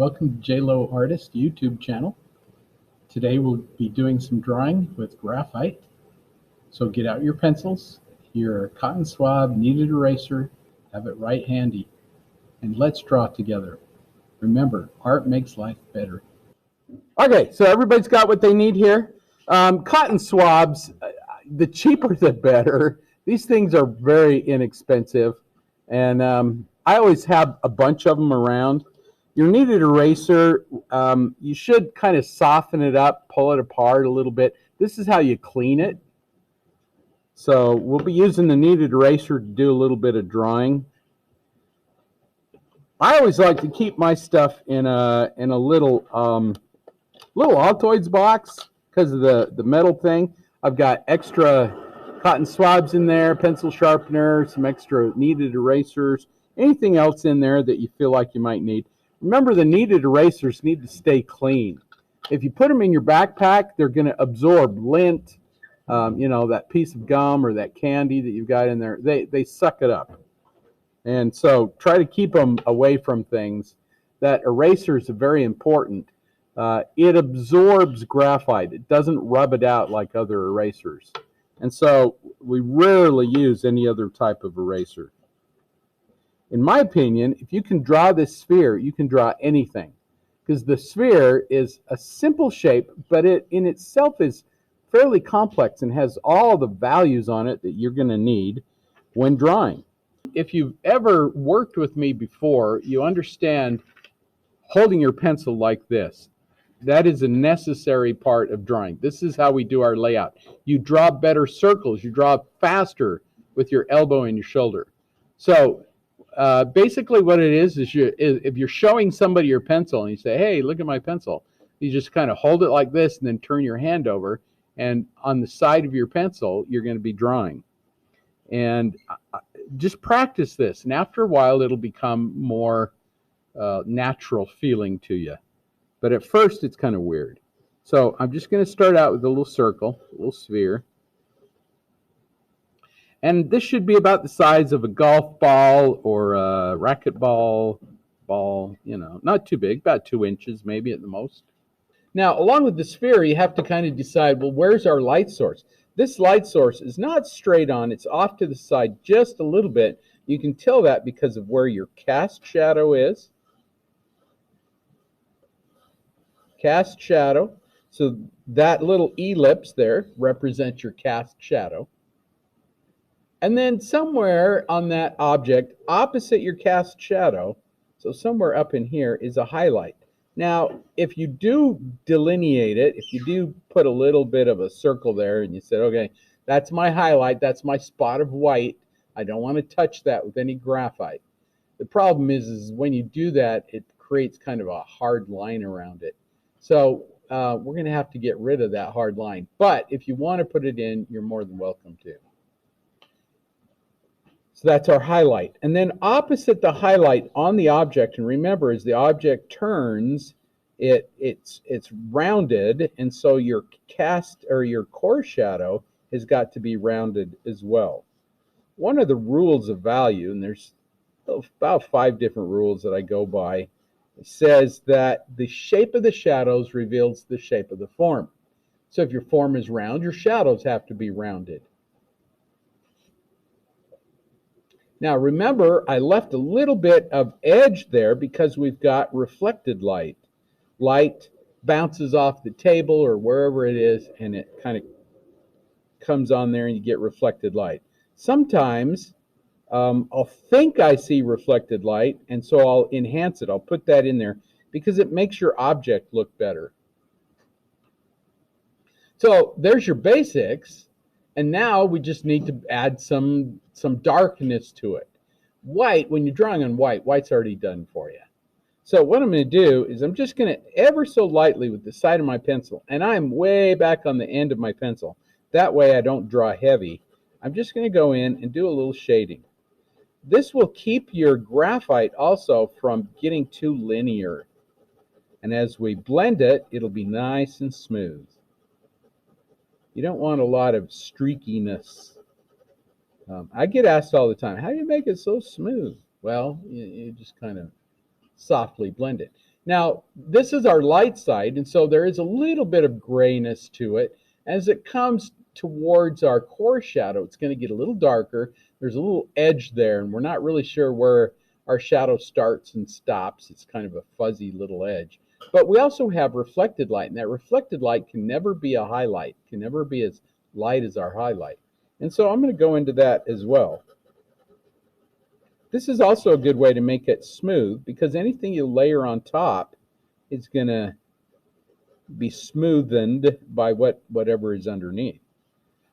Welcome to J Lowe Artist YouTube channel. Today we'll be doing some drawing with graphite. So get out your pencils, your cotton swab, kneaded eraser, have it right handy, and let's draw together. Remember, art makes life better. Okay, so everybody's got what they need here. Cotton swabs, the cheaper the better. These things are very inexpensive, and I always have a bunch of them around. Your kneaded eraser, you should kind of soften it up, pull it apart a little bit. This is how you clean it. So we'll be using the kneaded eraser to do a little bit of drawing. I always like to keep my stuff in a little Altoids box because of the metal thing. I've got extra cotton swabs in there, pencil sharpener, some extra kneaded erasers, anything else in there that you feel like you might need. Remember, the kneaded erasers need to stay clean. If you put them in your backpack, they're going to absorb lint, that piece of gum or that candy that you've got in there. They suck it up. And so try to keep them away from things. That eraser is very important. It absorbs graphite. It doesn't rub it out like other erasers. And so we rarely use any other type of eraser. In my opinion, if you can draw this sphere, you can draw anything. Because the sphere is a simple shape, but it in itself is fairly complex and has all the values on it that you're going to need when drawing. If you've ever worked with me before, you understand holding your pencil like this. That is a necessary part of drawing. This is how we do our layout. You draw better circles. You draw faster with your elbow and your shoulder. So basically what it is if you're showing somebody your pencil and you say, hey, look at my pencil, you just kind of hold it like this and then turn your hand over, and on the side of your pencil you're going to be drawing. And just practice this, and after a while it'll become more natural feeling to you. But at first it's kind of weird. So I'm just going to start out with a little circle, a little sphere. And this should be about the size of a golf ball or a racquetball ball, not too big, about 2 inches maybe at the most. Now, along with the sphere, you have to kind of decide, well, where's our light source? This light source is not straight on. It's off to the side just a little bit. You can tell that because of where your cast shadow is. Cast shadow. So that little ellipse there represents your cast shadow. And then somewhere on that object, opposite your cast shadow, so somewhere up in here, is a highlight. Now, if you do delineate it, if you do put a little bit of a circle there and you said, okay, that's my highlight, that's my spot of white, I don't want to touch that with any graphite. The problem is when you do that, it creates kind of a hard line around it. So we're going to have to get rid of that hard line. But if you want to put it in, you're more than welcome to. So that's our highlight. And then opposite the highlight on the object, and remember, as the object turns, it's rounded, and so your cast or your core shadow has got to be rounded as well. One of the rules of value, and there's about 5 different rules that I go by, says that the shape of the shadows reveals the shape of the form. So if your form is round, your shadows have to be rounded. Now remember, I left a little bit of edge there because we've got reflected light. Light bounces off the table or wherever it is, and it kind of comes on there and you get reflected light. Sometimes I'll think I see reflected light, and so I'll enhance it. I'll put that in there because it makes your object look better. So there's your basics. And now we just need to add some darkness to it. White, when you're drawing on white, white's already done for you. So what I'm going to do is I'm just going to ever so lightly with the side of my pencil, and I'm way back on the end of my pencil. That way I don't draw heavy. I'm just going to go in and do a little shading. This will keep your graphite also from getting too linear. And as we blend it, it'll be nice and smooth. You don't want a lot of streakiness. I get asked all the time, how do you make it so smooth? Well, you just kind of softly blend it. Now, this is our light side, and so there is a little bit of grayness to it. As it comes towards our core shadow, it's going to get a little darker. There's a little edge there, and we're not really sure where our shadow starts and stops. It's kind of a fuzzy little edge. But we also have reflected light, and that reflected light can never be a highlight, can never be as light as our highlight. And so I'm going to go into that as well. This is also a good way to make it smooth, because anything you layer on top is going to be smoothened by whatever is underneath.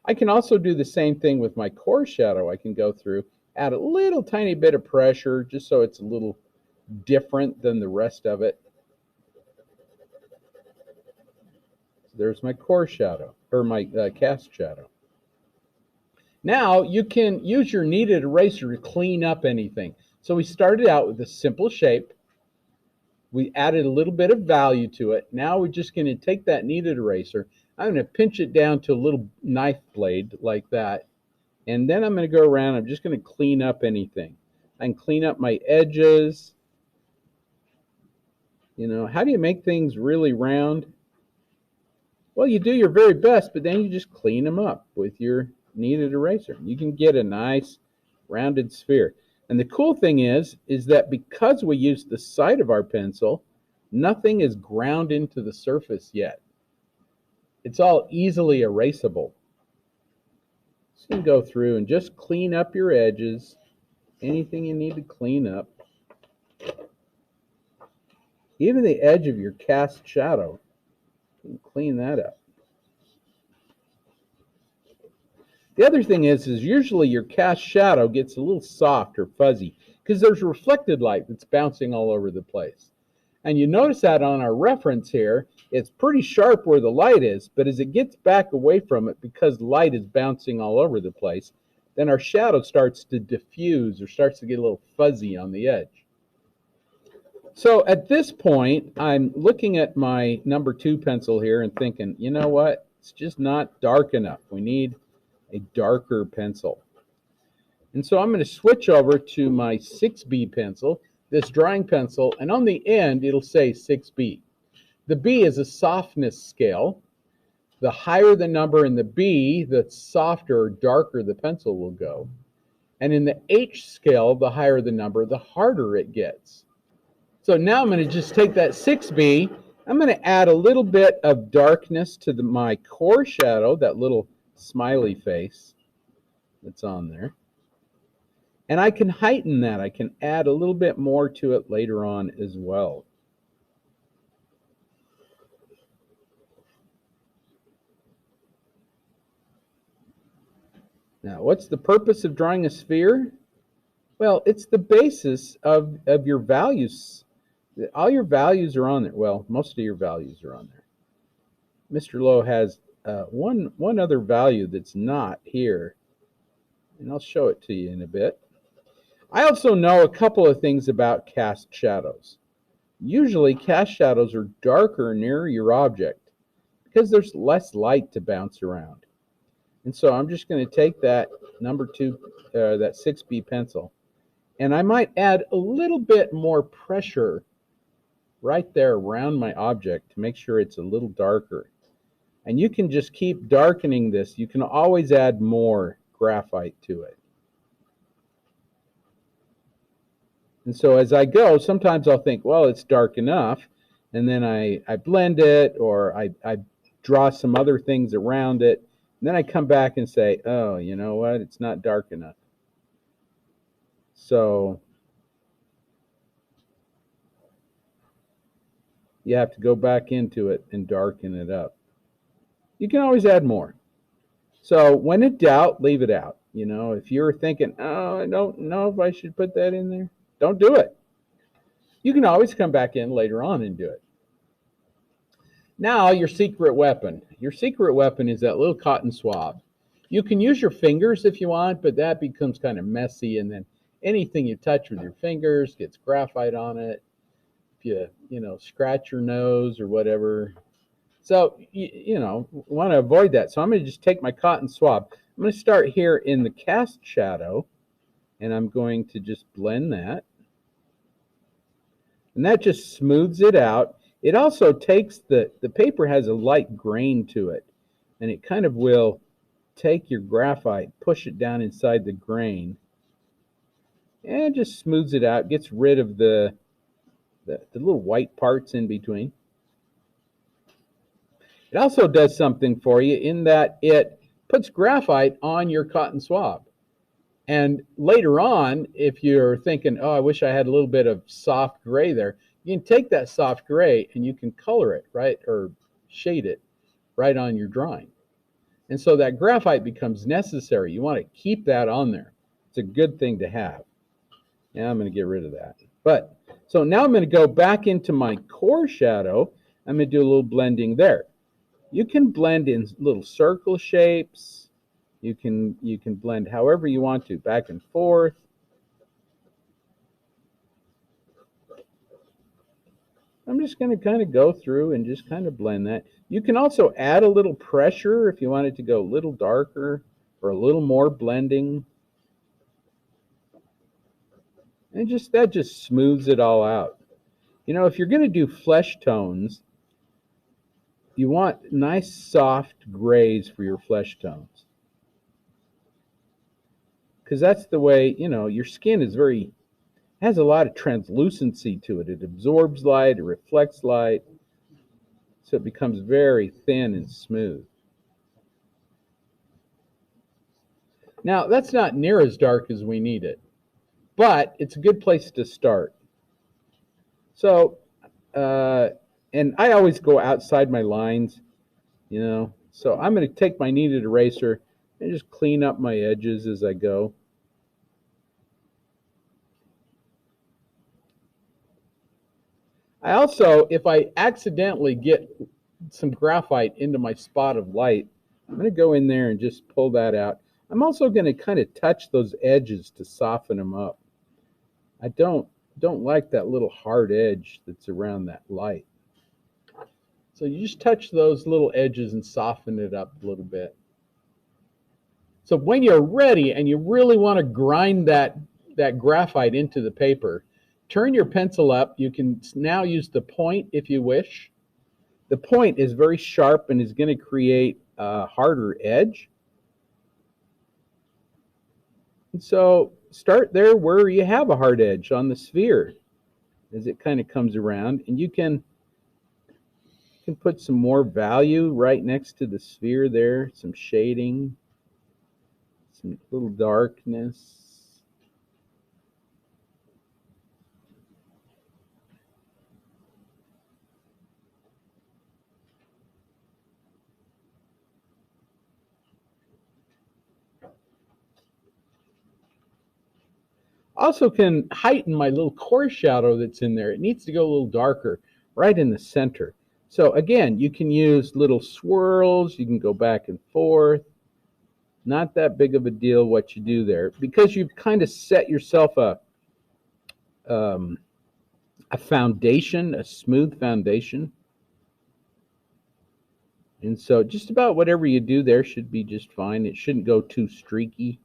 I can also do the same thing with my core shadow. I can go through, add a little tiny bit of pressure just so it's a little different than the rest of it. There's my core shadow, or my cast shadow. Now you can use your kneaded eraser to clean up anything. So we started out with a simple shape. We added a little bit of value to it. Now we're just going to take that kneaded eraser. I'm going to pinch it down to a little knife blade like that. And then I'm going to go around. I'm just going to clean up anything. I can clean up my edges. You know, how do you make things really round? Well, you do your very best, but then you just clean them up with your kneaded eraser. You can get a nice rounded sphere. And the cool thing is that because we use the side of our pencil, nothing is ground into the surface yet. It's all easily erasable. So you can go through and just clean up your edges, anything you need to clean up. Even the edge of your cast shadow, you can clean that up. The other thing is usually your cast shadow gets a little soft or fuzzy because there's reflected light that's bouncing all over the place. And you notice that on our reference here, it's pretty sharp where the light is, but as it gets back away from it, because light is bouncing all over the place, then our shadow starts to diffuse or starts to get a little fuzzy on the edge. So at this point, I'm looking at my number 2 pencil here and thinking, you know what? It's just not dark enough. We need a darker pencil. And so I'm going to switch over to my 6B pencil, this drawing pencil, and on the end it'll say 6B. The B is a softness scale. The higher the number in the B, the softer or darker the pencil will go. And in the H scale, the higher the number, the harder it gets. So now I'm going to just take that 6B, I'm going to add a little bit of darkness to my core shadow, that little smiley face that's on there. And I can heighten that. I can add a little bit more to it later on as well. Now, what's the purpose of drawing a sphere? Well, it's the basis of your values. All your values are on there. Well, most of your values are on there. Mr. Lowe has one other value that's not here, and I'll show it to you in a bit. I also know a couple of things about cast shadows. Usually cast shadows are darker near your object because there's less light to bounce around. And so I'm just going to take that number 2, that 6B pencil, and I might add a little bit more pressure right there around my object to make sure it's a little darker. And you can just keep darkening this. You can always add more graphite to it. And so as I go, sometimes I'll think, well, it's dark enough, and then I blend it, or I draw some other things around it, and then I come back and say, oh, you know what, it's not dark enough. So you have to go back into it and darken it up. You can always add more. So when in doubt, leave it out. You know, if you're thinking, oh, I don't know if I should put that in there, don't do it. You can always come back in later on and do it. Now, your secret weapon. Your secret weapon is that little cotton swab. You can use your fingers if you want, but that becomes kind of messy, and then anything you touch with your fingers gets graphite on it. If you know, scratch your nose or whatever. So, you know, want to avoid that. So I'm going to just take my cotton swab. I'm going to start here in the cast shadow, and I'm going to just blend that. and that just smooths it out. It also takes the paper has a light grain to it, and it kind of will take your graphite, push it down inside the grain, and just smooths it out, gets rid of the little white parts in between. It also does something for you in that it puts graphite on your cotton swab. And later on, if you're thinking, oh, I wish I had a little bit of soft gray there, you can take that soft gray and you can color it, right, or shade it right on your drawing. And so that graphite becomes necessary. You want to keep that on there. It's a good thing to have. Yeah, I'm going to get rid of that. But so now I'm going to go back into my core shadow. I'm going to do a little blending there. You can blend in little circle shapes. You can blend however you want to, back and forth. I'm just going to kind of go through and just kind of blend that. You can also add a little pressure if you want it to go a little darker or a little more blending. And that just smooths it all out. You know, if you're going to do flesh tones, you want nice soft grays for your flesh tones. Because that's the way, you know, your skin is has a lot of translucency to it. It absorbs light, it reflects light, so it becomes very thin and smooth. Now, that's not near as dark as we need it, but it's a good place to start. So, and I always go outside my lines, you know, so I'm going to take my kneaded eraser and just clean up my edges as I go. I also, if I accidentally get some graphite into my spot of light, I'm going to go in there and just pull that out. I'm also going to kind of touch those edges to soften them up. I don't like that little hard edge that's around that light. So you just touch those little edges and soften it up a little bit. So when you're ready and you really want to grind that graphite into the paper, turn your pencil up. You can now use the point if you wish. The point is very sharp and is going to create a harder edge. And so start there where you have a hard edge on the sphere as it kind of comes around, and you can put some more value right next to the sphere there, some shading, some little darkness. Also can heighten my little core shadow that's in there. It needs to go a little darker right in the center. So again, you can use little swirls. You can go back and forth. Not that big of a deal what you do there, because you've kind of set yourself a foundation, a smooth foundation. And so just about whatever you do there should be just fine. It shouldn't go too streaky.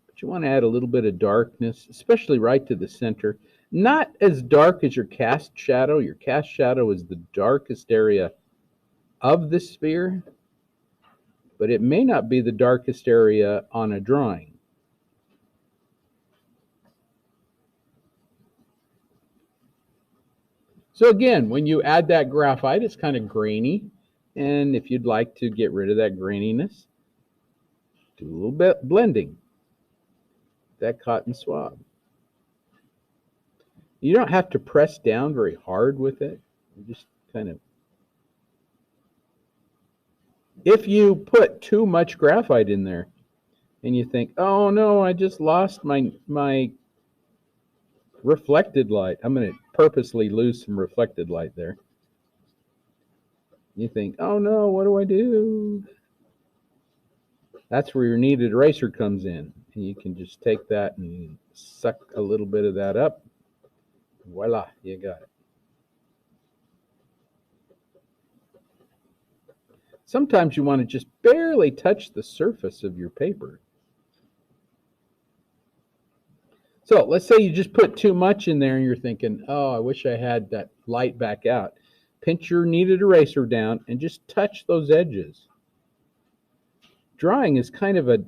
But you want to add a little bit of darkness, especially right to the center. Not as dark as your cast shadow. Your cast shadow is the darkest area of the sphere, but it may not be the darkest area on a drawing. So again, when you add that graphite, it's kind of grainy, and if you'd like to get rid of that graininess, do a little bit blending. That cotton swab. You don't have to press down very hard with it. You just kind of. If you put too much graphite in there and you think, oh no, I just lost my reflected light. I'm going to purposely lose some reflected light there. You think, oh no, what do I do? That's where your kneaded eraser comes in. And you can just take that and suck a little bit of that up. Voila, you got it. Sometimes you want to just barely touch the surface of your paper. So let's say you just put too much in there and you're thinking, oh, I wish I had that light back out. Pinch your kneaded eraser down and just touch those edges. Drawing is kind of a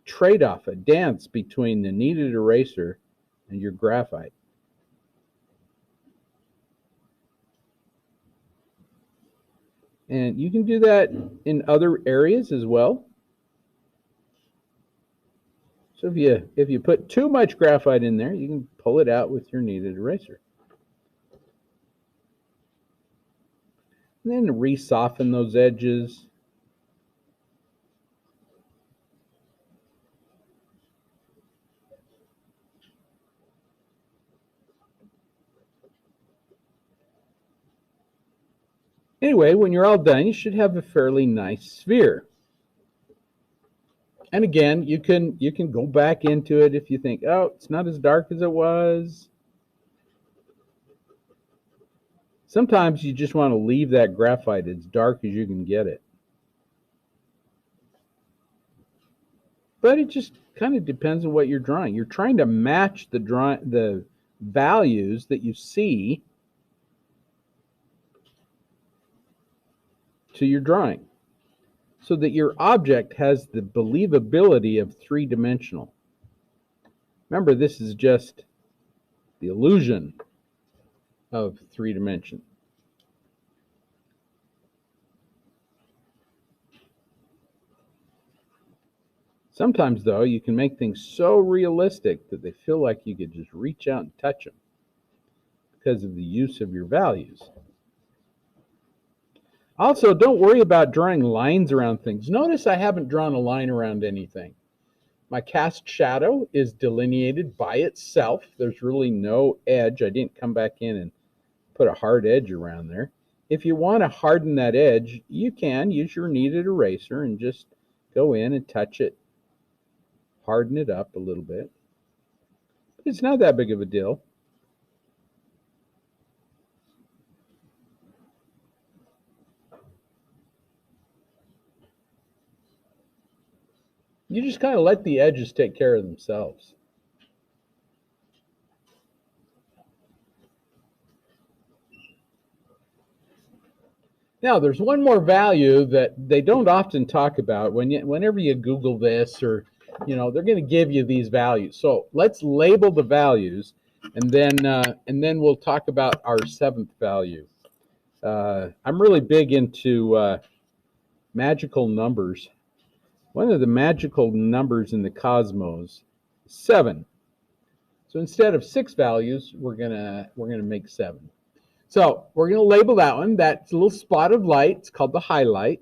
trade-off, a dance between the kneaded eraser and your graphite. And you can do that in other areas as well. So if you put too much graphite in there, you can pull it out with your kneaded eraser. And then re-soften those edges. Anyway, when you're all done, you should have a fairly nice sphere. And again, you can go back into it if you think, oh, it's not as dark as it was. Sometimes you just want to leave that graphite as dark as you can get it. But it just kind of depends on what you're drawing. You're trying to match the values that you see to your drawing, so that your object has the believability of three-dimensional. Remember, this is just the illusion of three dimension. Sometimes, though, you can make things so realistic that they feel like you could just reach out and touch them because of the use of your values. Also, don't worry about drawing lines around things. Notice I haven't drawn a line around anything. My cast shadow is delineated by itself. There's really no edge. I didn't come back in and put a hard edge around there. If you want to harden that edge, you can use your kneaded eraser and just go in and touch it, harden it up a little bit. It's not that big of a deal. You just kind of let the edges take care of themselves. Now, there's one more value that they don't often talk about whenever you Google this, or they're going to give you these values. So let's label the values, and then we'll talk about our seventh value. I'm really big into magical numbers. One of the magical numbers in the cosmos is 7. So instead of 6 values, we're gonna make 7. So we're gonna label that one. That's a little spot of light. It's called the highlight.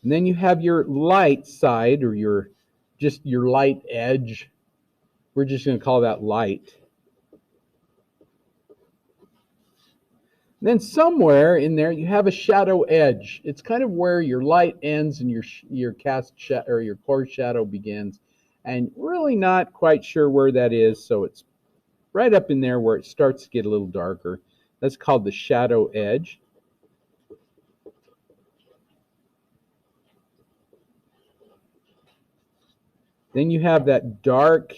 And then you have your light side, or your light edge. We're just gonna call that light. And then somewhere in there you have a shadow edge. It's kind of where your light ends and your cast or your core shadow begins, and really not quite sure where that is. So it's right up in there where it starts to get a little darker. That's called the shadow edge. Then you have that dark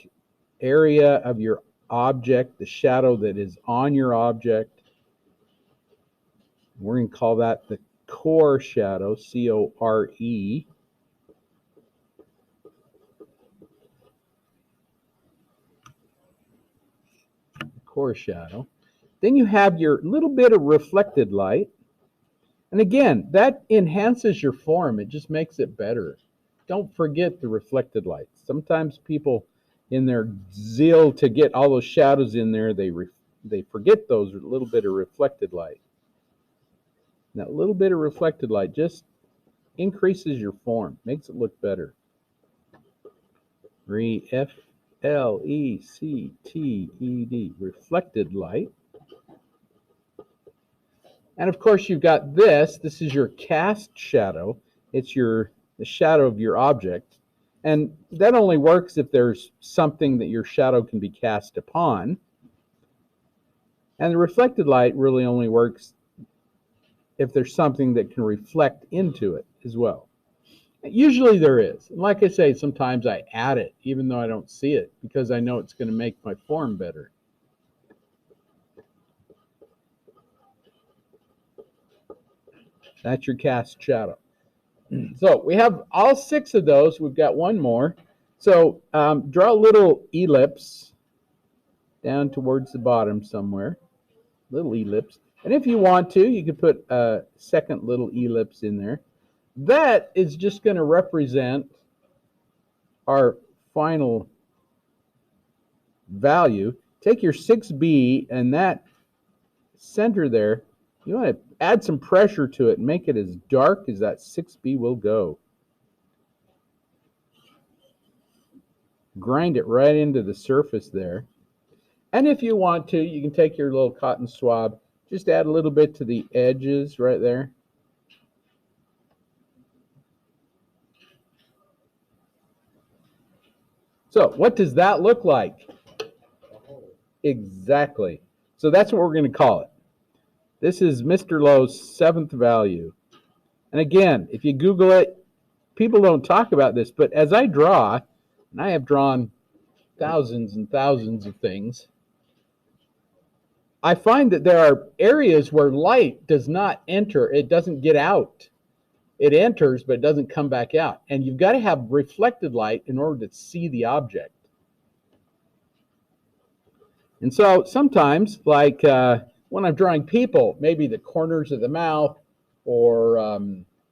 area of your object, the shadow that is on your object. We're going to call that the core shadow, C-O-R-E. Core shadow. Then you have your little bit of reflected light. And again, that enhances your form. It just makes it better. Don't forget the reflected light. Sometimes people, in their zeal to get all those shadows in there, they forget those little bit of reflected light. That little bit of reflected light just increases your form, makes it look better. F-L-E-C-T-E-D, reflected light. And of course you've got this is your cast shadow. It's the shadow of your object. And that only works if there's something that your shadow can be cast upon. And the reflected light really only works if there's something that can reflect into it as well. Usually there is. And like I say, sometimes I add it, even though I don't see it, because I know it's going to make my form better. That's your cast shadow. So we have all 6 of those. We've got one more. So draw a little ellipse down towards the bottom somewhere. Little ellipse. And if you want to, you could put a second little ellipse in there. That is just going to represent our final value. Take your 6B and that center there, you want to add some pressure to it and make it as dark as that 6B will go. Grind it right into the surface there. And if you want to, you can take your little cotton swab, just add a little bit to the edges right there. So what does that look like? Exactly. So that's what we're going to call it. This is Mr. Lowe's 7th value. And again, if you Google it, people don't talk about this, but as I draw, and I have drawn thousands and thousands of things, I find that there are areas where light does not enter. It doesn't get out. It enters, but it doesn't come back out. And you've got to have reflected light in order to see the object. And so sometimes, like when I'm drawing people, maybe the corners of the mouth or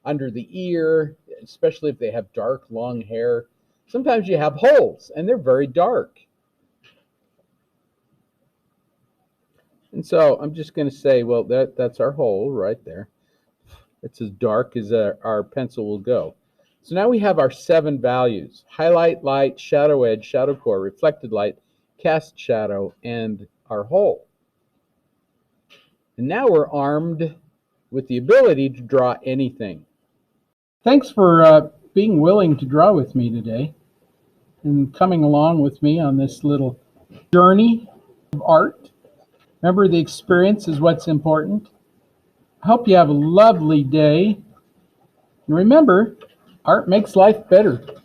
under the ear, especially if they have dark, long hair, sometimes you have holes, and they're very dark. And so I'm just going to say, well, that's our hole right there. It's as dark as our pencil will go. So now we have our 7 values: highlight, light, shadow edge, shadow core, reflected light, cast shadow, and our hole. And now we're armed with the ability to draw anything. Thanks for being willing to draw with me today and coming along with me on this little journey of art. Remember, the experience is what's important. I hope you have a lovely day. And remember, art makes life better.